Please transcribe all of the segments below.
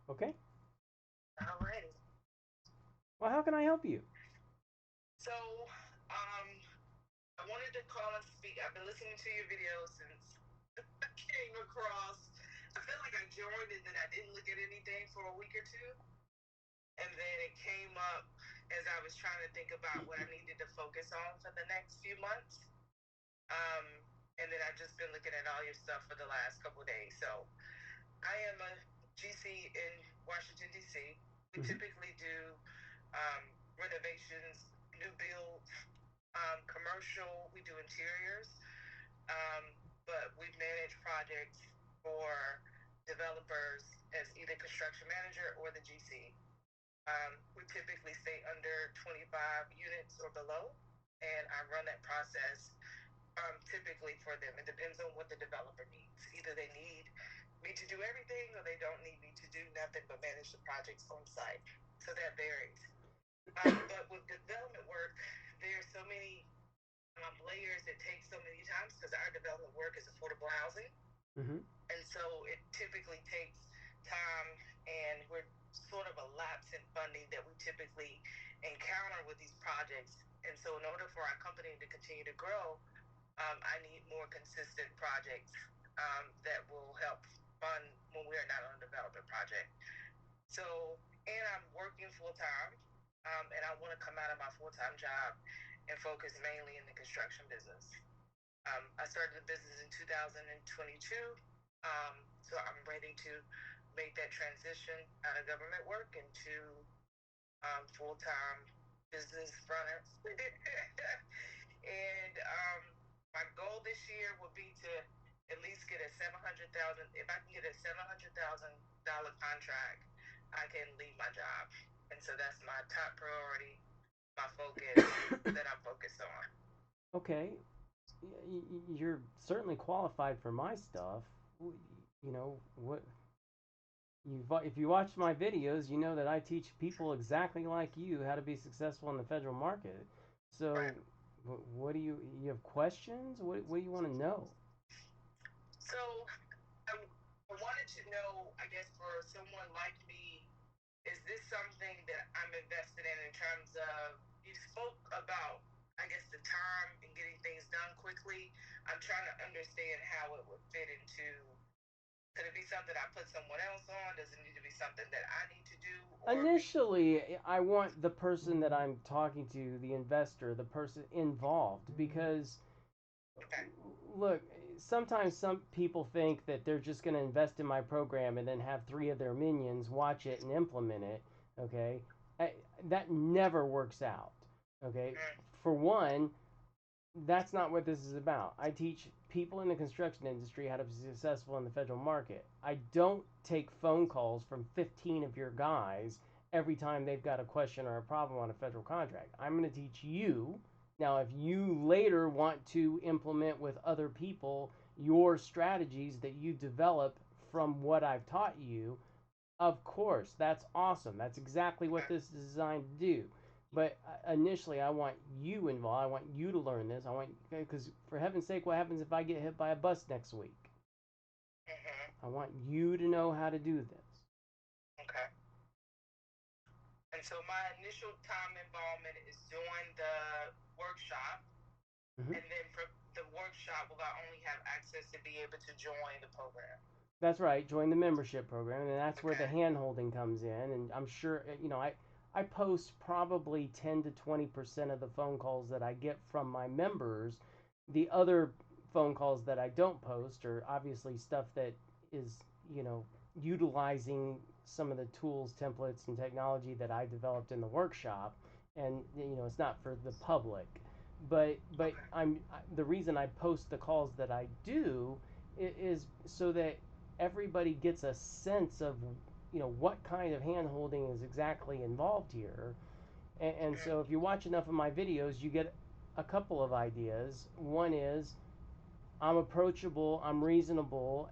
Okay. Alrighty. Well, how can I help you? So, um, I wanted to call and speak. I've been listening to your videos since I came across. I feel like I joined and then I didn't look at anything for a week or two, and then it came up as I was trying to think about what I needed to focus on for the next few months. Um, and then I've just been looking at all your stuff for the last couple of days. So, I am a GC in Washington D.C. We Mm-hmm. typically do renovations, new builds, commercial. We do interiors, but we manage projects for developers as either construction manager or the GC. We typically stay under 25 units or below, and I run that process typically for them. It depends on what the developer needs. Either they need me to do everything, or they don't need me to do nothing but manage the projects on site. So that varies. But with development work, there's so many layers it takes so many times because our development work is affordable housing. Mm-hmm. And so it typically takes time, and we're sort of a lapse in funding that we typically encounter with these projects. And so, in order for our company to continue to grow, I need more consistent projects that will help fund when we're not on a development project. So, and I'm working full time, and I want to come out of my full time job and focus mainly in the construction business. I started the business in 2022, so I'm ready to make that transition out of government work into full time business runners. And my goal this year would be to at least get a 700,000. If I can get a $700,000 contract, I can leave my job. And so that's my top priority, my focus that I'm focused on. Okay. You're certainly qualified for my stuff. You know what? If you watch my videos, you know that I teach people exactly like you how to be successful in the federal market. Right. So, what do you have questions? What do you want to know? So I wanted to know, I guess, for someone like me, is this something that I'm invested in terms of, you spoke about, I guess, the time and getting things done quickly. I'm trying to understand how it would fit into, could it be something I put someone else on? Does it need to be something that I need to do? Or maybe, Initially, I want the person that I'm talking to, the investor, the person involved, because okay, look, sometimes some people think that they're just going to invest in my program and then have three of their minions watch it and implement it. Okay, that never works out. Okay, for one, that's not what this is about. I teach people in the construction industry how to be successful in the federal market. I don't take phone calls from 15 of your guys every time they've got a question or a problem on a federal contract. I'm going to teach you. Now, if you later want to implement with other people your strategies that you develop from what I've taught you, of course, that's awesome. That's exactly what okay, this is designed to do. But initially, I want you involved. I want you to learn this. I want, because for heaven's sake, what happens if I get hit by a bus next week? I want you to know how to do this. okay. And so my initial time involvement is doing the workshop, Hmm. and then for the workshop, will I only have access to be able to join the program? That's right. Join the membership program, and that's where the Okay. hand holding comes in. And I'm sure, I post probably 10 to 20% of the phone calls that I get from my members. The other phone calls that I don't post are obviously stuff that is, utilizing some of the tools, templates, and technology that I developed in the workshop. And, it's not for the public. But Okay. the reason I post the calls that I do is so that everybody gets a sense of what kind of hand holding is exactly involved here. And so if you watch enough of my videos, you get a couple of ideas. One is I'm approachable, I'm reasonable,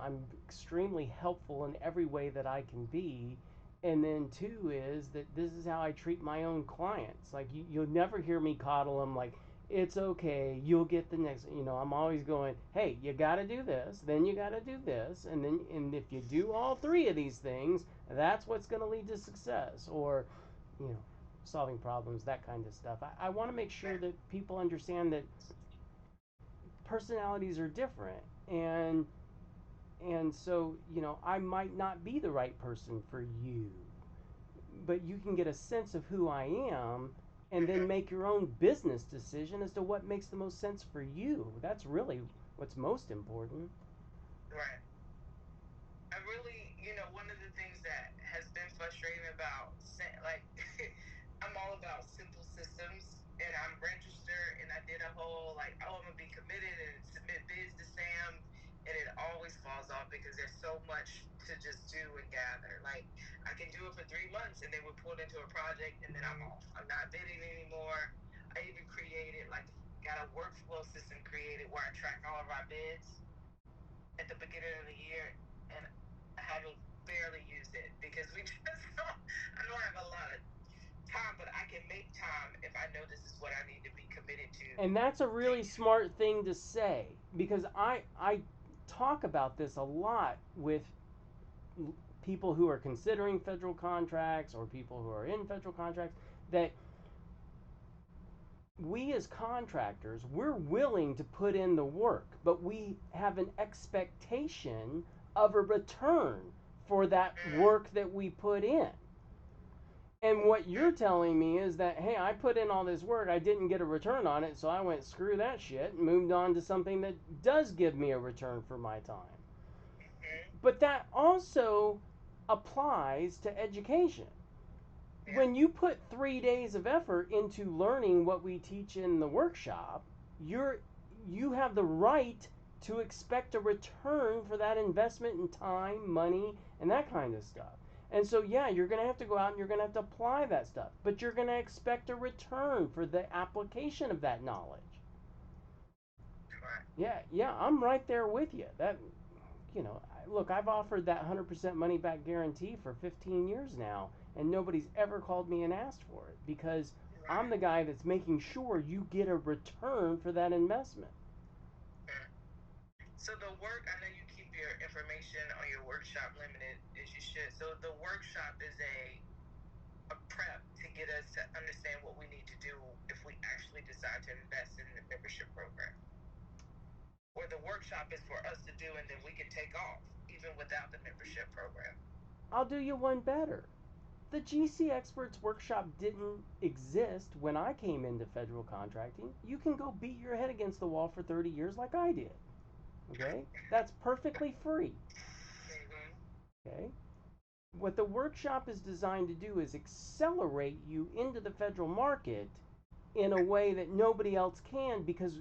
I'm extremely helpful in every way that I can be. And then two is that this is how I treat my own clients. Like you'll never hear me coddle them like, it's okay. You'll get the next. I'm always going, hey, you got to do this, then you got to do this, and if you do all three of these things, that's what's going to lead to success, or, you know, solving problems, that kind of stuff. I want to make sure that people understand that personalities are different, and so I might not be the right person for you, but you can get a sense of who I am and then make your own business decision as to what makes the most sense for you. That's really what's most important. Right. I really, one of the things that has been frustrating about, like, I'm all about simple systems, and I'm registered, and I did a whole, like, oh, I'm going to be committed and submit bids to SAM, and it always falls off because there's so much to just do and gather. Like, I can do it for 3 months, and then we're pulled into a project, and then I'm off. I'm not bidding anymore. I even created, like, got a workflow system created where I track all of our bids at the beginning of the year, and I haven't barely used it because I don't have a lot of time, but I can make time if I know this is what I need to be committed to. And that's a really smart thing to say, because I talk about this a lot with people who are considering federal contracts or people who are in federal contracts, that we as contractors, we're willing to put in the work, but we have an expectation of a return for that work that we put in. And what you're telling me is that, hey, I put in all this work, I didn't get a return on it, so I went, screw that shit, and moved on to something that does give me a return for my time. But that also applies to education. When you put 3 days of effort into learning what we teach in the workshop, you have the right to expect a return for that investment in time, money, and that kind of stuff. And so, yeah, you're going to have to go out and you're going to have to apply that stuff, but you're going to expect a return for the application of that knowledge. Yeah, I'm right there with you. Look, I've offered that 100% money back guarantee for 15 years now, and nobody's ever called me and asked for it because I'm the guy that's making sure you get a return for that investment. So the work, I know you keep your information on your workshop limited as you should. So the workshop is a prep to get us to understand what we need to do if we actually decide to invest in the membership program. Or the workshop is for us to do, and then we can take off even without the membership program. I'll do you one better. The GCExperts workshop didn't exist when I came into federal contracting. You can go beat your head against the wall for 30 years like I did. Okay? That's perfectly free. Okay? What the workshop is designed to do is accelerate you into the federal market in a way that nobody else can, because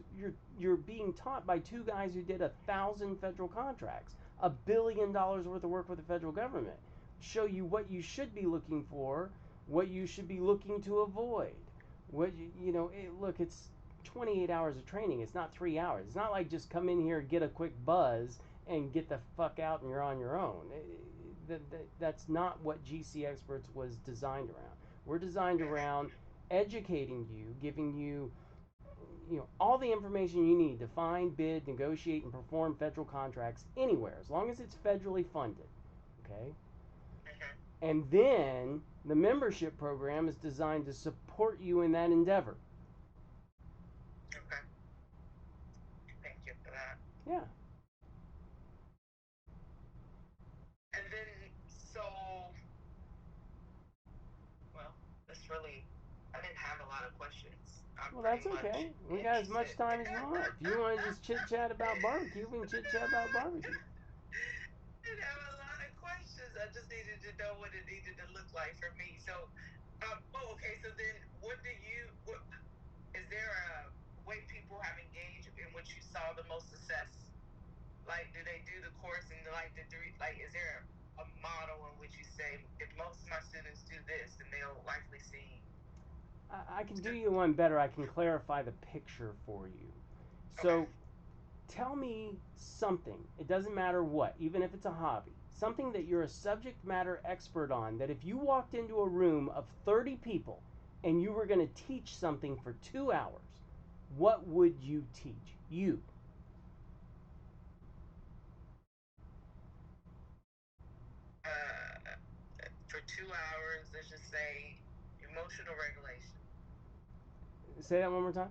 you're being taught by two guys who did 1,000 federal contracts, $1 billion worth of work with the federal government, show you what you should be looking for, what you should be looking to avoid. Look, it's 28 hours of training. It's not 3 hours. It's not like just come in here, get a quick buzz, and get the fuck out and you're on your own. That's not what GCExperts was designed around. We're designed around educating you, giving you, all the information you need to find, bid, negotiate, and perform federal contracts anywhere, as long as it's federally funded. Okay? And then the membership program is designed to support you in that endeavor. Okay. Thank you for that. Yeah. And then, that's really, I didn't have a lot of questions. Well, that's okay. We got as much time as you want. If you want to just chit chat about barbecue, we can chit chat about barbecue. I didn't have a lot of questions. I just needed to know what it needed to look like for me. So, okay. So then, what is there a way people have engaged in which you saw the most success? Like, do they do the course and like the three? Like, is there a model in which you say if most of my students do this, then they'll likely see? I can do you one better. I can clarify the picture for you. So, okay. Tell me something. It doesn't matter what, even if it's a hobby. Something that you're a subject matter expert on, that if you walked into a room of 30 people and you were going to teach something for 2 hours, what would you teach? You. For 2 hours, let's just say emotional regulation. Say that one more time.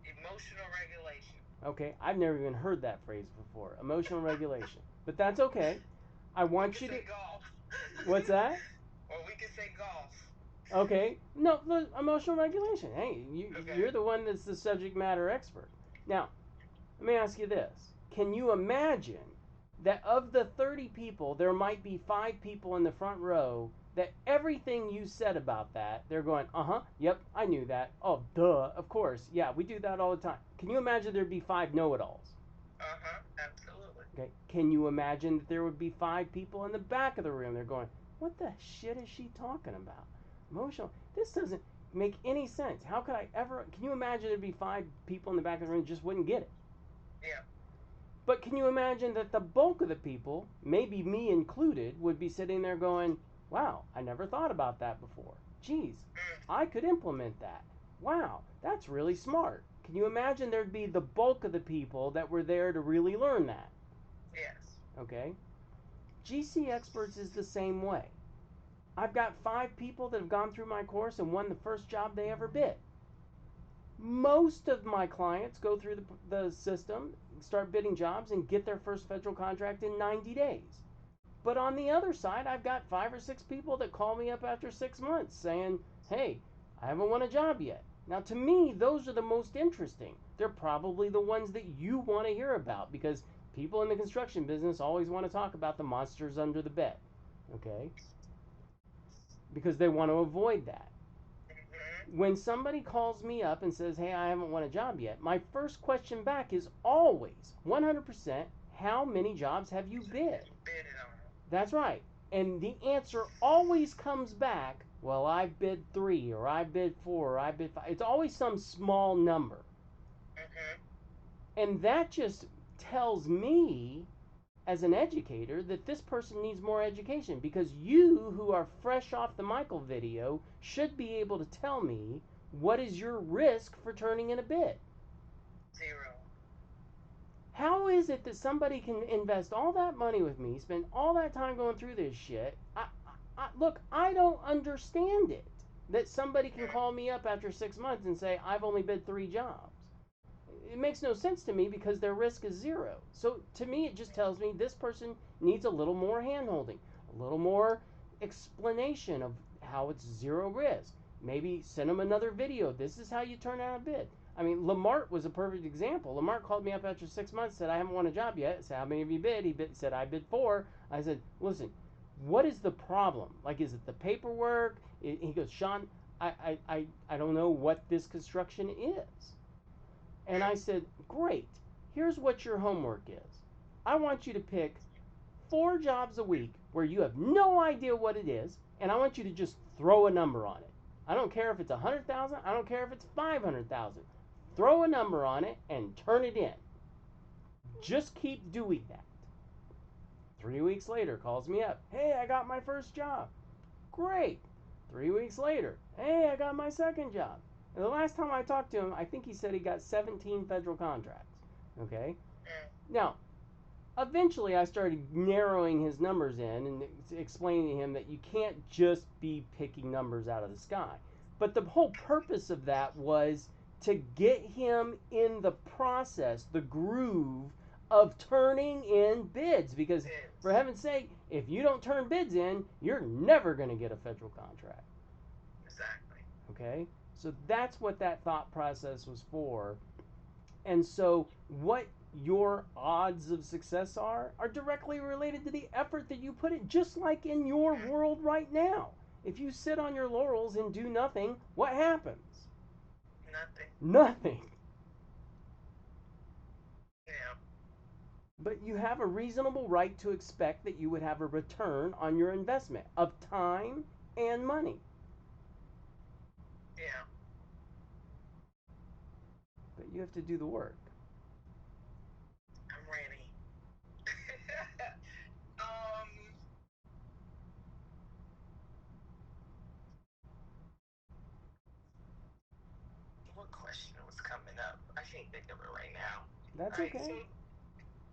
Emotional regulation. Okay, I've never even heard that phrase before. Emotional regulation. But that's okay. I want you to. Golf. What's that? Or we could say golf. Okay. No, emotional regulation. Hey, Okay. you're the one that's the subject matter expert. Now, let me ask you this. Can you imagine that of the 30 people, there might be 5 people in the front row that everything you said about that, they're going, yep, I knew that. Oh, duh, of course. Yeah, we do that all the time. Can you imagine there'd be 5 know-it-alls? Absolutely. Okay. Can you imagine that there would be 5 people in the back of the room? They're going, what the shit is she talking about? Emotional. This doesn't make any sense. How could I ever? Can you imagine there'd be 5 people in the back of the room that just wouldn't get it? Yeah. But can you imagine that the bulk of the people, maybe me included, would be sitting there going, wow, I never thought about that before. Geez, I could implement that. Wow, that's really smart. Can you imagine there'd be the bulk of the people that were there to really learn that? Yes. Okay? GCExperts is the same way. I've got 5 people that have gone through my course and won the first job they ever bid. Most of my clients go through the system, start bidding jobs, and get their first federal contract in 90 days. But on the other side, I've got 5 or 6 people that call me up after 6 months saying, hey, I haven't won a job yet. Now, to me, those are the most interesting. They're probably the ones that you want to hear about because people in the construction business always want to talk about the monsters under the bed. Okay? Because they want to avoid that. When somebody calls me up and says, hey, I haven't won a job yet, my first question back is always 100%, how many jobs have you bid? That's right. And the answer always comes back, well, I bid 3, or I bid 4, or I bid 5. It's always some small number. And that just tells me as an educator that this person needs more education because you who are fresh off the Michael video should be able to tell me what is your risk for turning in a bid. 0. How is it that somebody can invest all that money with me, spend all that time going through this shit? Look, I don't understand it. That somebody can call me up after 6 months and say, I've only bid 3 jobs. It makes no sense to me because their risk is 0. So to me, it just tells me this person needs a little more handholding, a little more explanation of how it's 0 risk. Maybe send them another video. This is how you turn out a bid. I mean, Lamar was a perfect example. Lamar called me up after 6 months, said, I haven't won a job yet. I said, how many have you bid? He said, I bid 4. I said, listen, what is the problem? Like, is it the paperwork? He goes, Sean, I don't know what this construction is. And I said, great, here's what your homework is. I want you to pick 4 jobs a week where you have no idea what it is, and I want you to just throw a number on it. I don't care if it's 100,000, I don't care if it's 500,000. Throw a number on it and turn it in. Just keep doing that. 3 weeks later, calls me up. Hey, I got my first job. Great. 3 weeks later, hey, I got my second job. And the last time I talked to him, I think he said he got 17 federal contracts. Okay? Now, eventually I started narrowing his numbers in and explaining to him that you can't just be picking numbers out of the sky. But the whole purpose of that was to get him in the process, the groove of turning in bids. Because, for heaven's sake, if you don't turn bids in, you're never going to get a federal contract. Exactly. Okay? So that's what that thought process was for. And so what your odds of success are directly related to the effort that you put in, just like in your world right now. If you sit on your laurels and do nothing, what happens? Nothing. Yeah. But you have a reasonable right to expect that you would have a return on your investment of time and money. Yeah. But you have to do the work. I'm ready. What question was coming up? can't think of it right now. That's All right, okay. so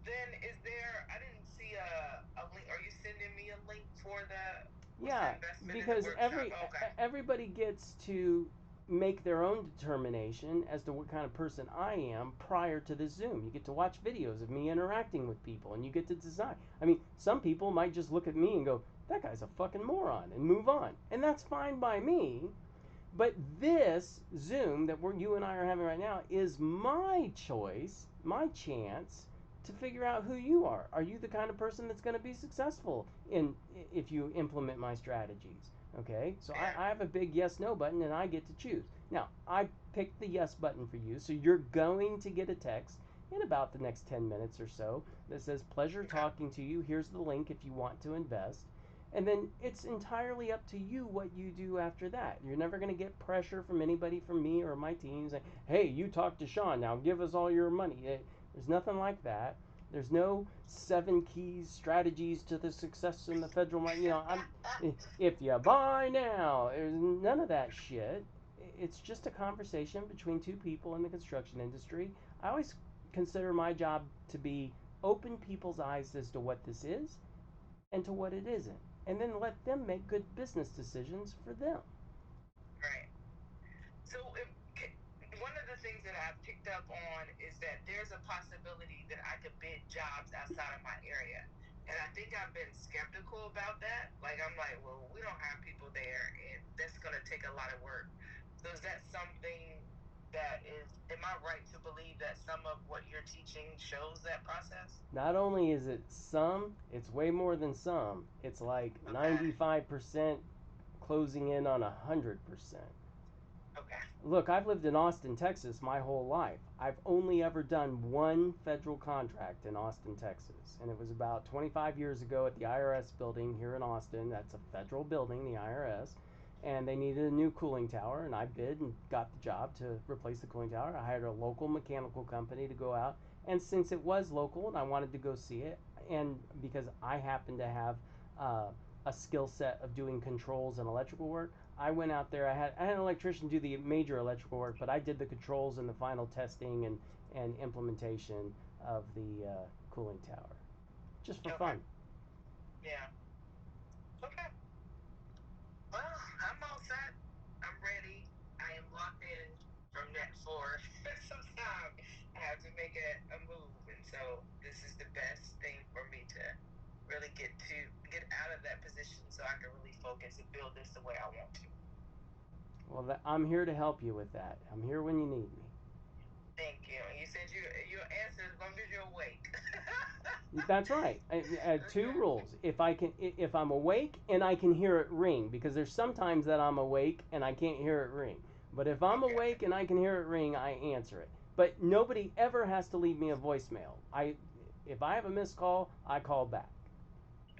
then is there? I didn't see a link. Are you sending me a link for the what's the Yeah, investment in the because workshop? Okay. everybody gets to make their own determination as to what kind of person I am prior to the Zoom. You get to watch videos of me interacting with people and you get to decide. I mean, some people might just look at me and go, "That guy's a fucking moron," and move on. And that's fine by me. But this Zoom that you and I are having right now is my choice, my chance to figure out who you are. Are you the kind of person that's going to be successful in if you implement my strategies? Okay, so I have a big yes no button and I get to choose. Now, I picked the yes button for you, so you're going to get a text in about the next 10 minutes or so that says, "Pleasure talking to you. Here's the link if you want to invest." And then it's entirely up to you what you do after that. You're never going to get pressure from anybody, from me or my team, saying, "Hey, you talk to Sean, now give us all your money." There's nothing like that. There's no 7 keys strategies to the success in the federal money. If you buy now, there's none of that shit. It's just a conversation between two people in the construction industry. I always consider my job to be open people's eyes as to what this is and to what it isn't, and then let them make good business decisions for them. Right. So if, one of the things that I've picked up on is that there's a possibility that I could bid jobs outside of my area. And I think I've been skeptical about that. Like, I'm like, well, we don't have people there, and that's going to take a lot of work. So is that something that is, am I right to believe that some of what you're teaching shows that process? Not only is it some, it's way more than some. It's like Okay. 95% closing in on 100%. Okay. Look, I've lived in Austin, Texas my whole life. I've only ever done one federal contract in Austin, Texas. And it was about 25 years ago at the IRS building here in Austin. That's a federal building, the IRS. And they needed a new cooling tower, and I bid and got the job to replace the cooling tower. I hired a local mechanical company to go out. And since it was local and I wanted to go see it, and because I happened to have uh, a skill set of doing controls and electrical work, I went out there. I had an electrician do the major electrical work, but I did the controls and the final testing and implementation of the cooling tower, just for Okay. fun. Yeah. Okay. Well, I'm all set. I'm ready. I am locked in from that for some time. I have to make a move, and so this is the best thing for me to really get out of that position, so I can really focus and build this the way I want to. Well, I'm here to help you with that. I'm here when you need me. Thank you. And you said your answer as long as you're awake. That's right. I two rules. If I'm awake and I can hear it ring, because there's sometimes that I'm awake and I can't hear it ring. But if I'm Okay. awake and I can hear it ring, I answer it. But nobody ever has to leave me a voicemail. If I have a missed call, I call back.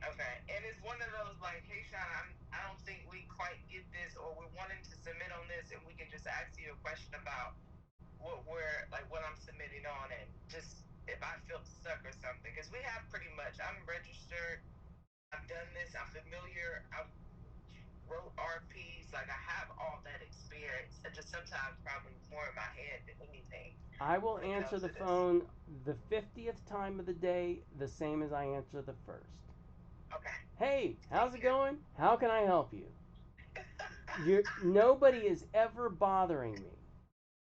Okay, and it's one of those like, hey Sean, I don't think we quite get this, or we're wanting to submit on this, and we can just ask you a question about what I'm submitting on, and just if I feel stuck or something, because we have pretty much. I'm registered. I've done this. I'm familiar. I wrote RPs. Like I have all that experience, and just sometimes probably more in my head than anything I will when it answer comes the to this. phone the 50th time of the day, the same as I answer the first. Okay. Hey, Thank how's it you. going? How can I help you? Nobody is ever bothering me.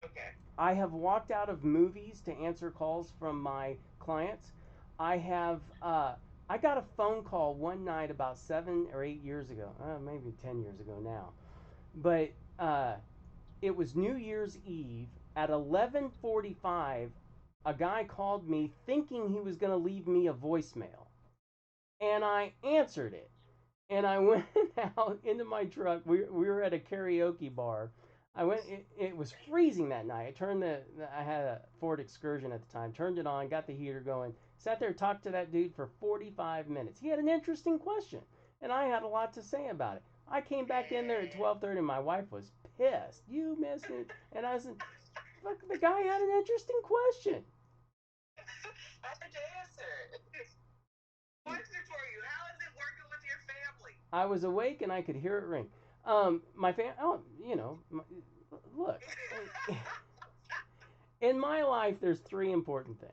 Okay. I have walked out of movies to answer calls from my clients. I have. I got a phone call one night about 7 or 8 years ago, maybe 10 years ago now, but it was New Year's Eve at 11:45. A guy called me thinking he was going to leave me a voicemail, and I answered it. And I went out into my truck. We were at a karaoke bar. I went. It was freezing that night. I turned I had a Ford Excursion at the time. Turned it on. Got the heater going. Sat there, talked to that dude for 45 minutes. He had an interesting question, and I had a lot to say about it. I came back in there at 12:30. My wife was pissed. You missed it. And I said, "Look, the guy had an interesting question." I had to answer. Question for you. How is it working with your family? I was awake and I could hear it ring. My fan. Oh, look. In my life, there's three important things.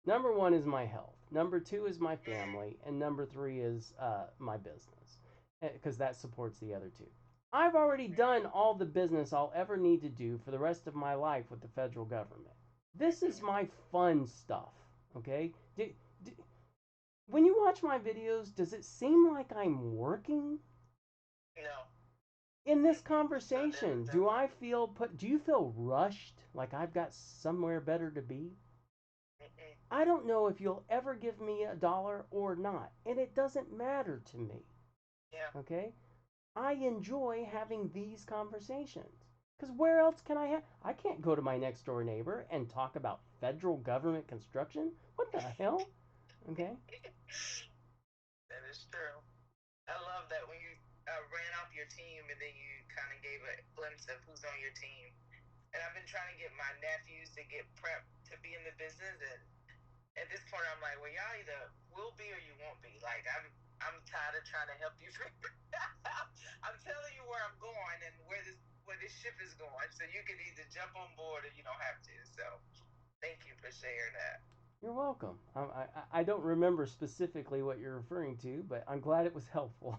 Number one is my health. Number two is my family, and number three is my business, because that supports the other two. I've already done all the business I'll ever need to do for the rest of my life with the federal government. This is my fun stuff. Okay? When you watch my videos, does it seem like I'm working? No. In this conversation, do you feel rushed like I've got somewhere better to be? I don't know if you'll ever give me a dollar or not, and it doesn't matter to me. Yeah. Okay? I enjoy having these conversations. Because where else can I have? I can't go to my next door neighbor and talk about federal government construction. What the hell? Okay? That is true. I love that when you ran off your team and then you kind of gave a glimpse of who's on your team. And I've been trying to get my nephews to get prepped to be in the business, and at this point, I'm like, well, y'all either will be or you won't be. Like, I'm tired of trying to help you figure it out. I'm telling you where I'm going and where this ship is going, so you can either jump on board or you don't have to. So, thank you for sharing that. You're welcome. I don't remember specifically what you're referring to, but I'm glad it was helpful.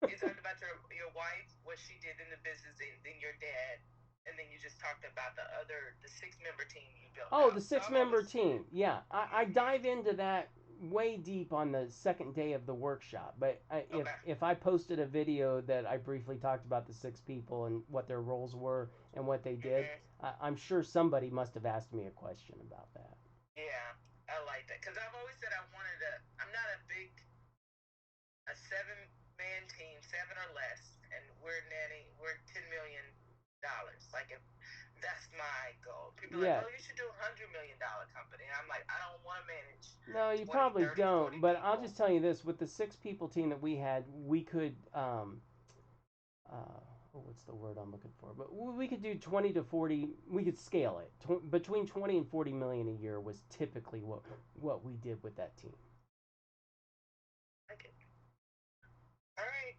You talked about your wife, what she did in the business, and then your dad, and then you just talked about the 6-member team you built. Oh, the 6-member team. Yeah, I dive into that way deep on the second day of the workshop. But if I posted a video that I briefly talked about the 6 people and what their roles were and what they did, I'm sure somebody must have asked me a question about that. Yeah, I like that because I've always said I'm not a 7-man team, 7 or less, and we're $10 million. Like, if that's my goal. People are like, oh, you should do $100 million company. And I'm like, I don't want to manage. No, you 20, probably 30, don't. But people. I'll just tell you this: with the 6 people team that we had, we could what's the word I'm looking for? But we could do 20 to 40. We could scale it. Between 20 and 40 million a year was typically what we did with that team. Okay. All right.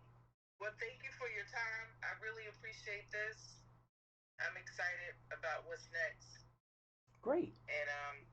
Well, thank you for your time. I really appreciate this. I'm excited about what's next. Great. And